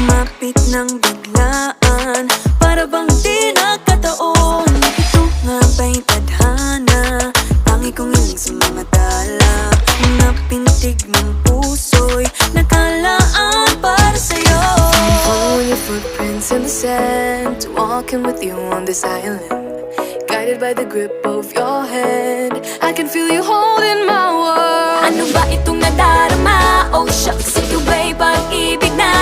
Lumapit ng biglaan, para bang di nagkataon. Ito nga ba'y tadhana, tangi kong hiling sa mga tala. Mga pintig ng puso'y nakalaan para sa'yo. Following your footprints in the sand, walking with you on this island, guided by the grip of your hand. I can feel you holding my world. Ano ba itong nadarama? Oh shucks, ito ba'y pag-ibig na?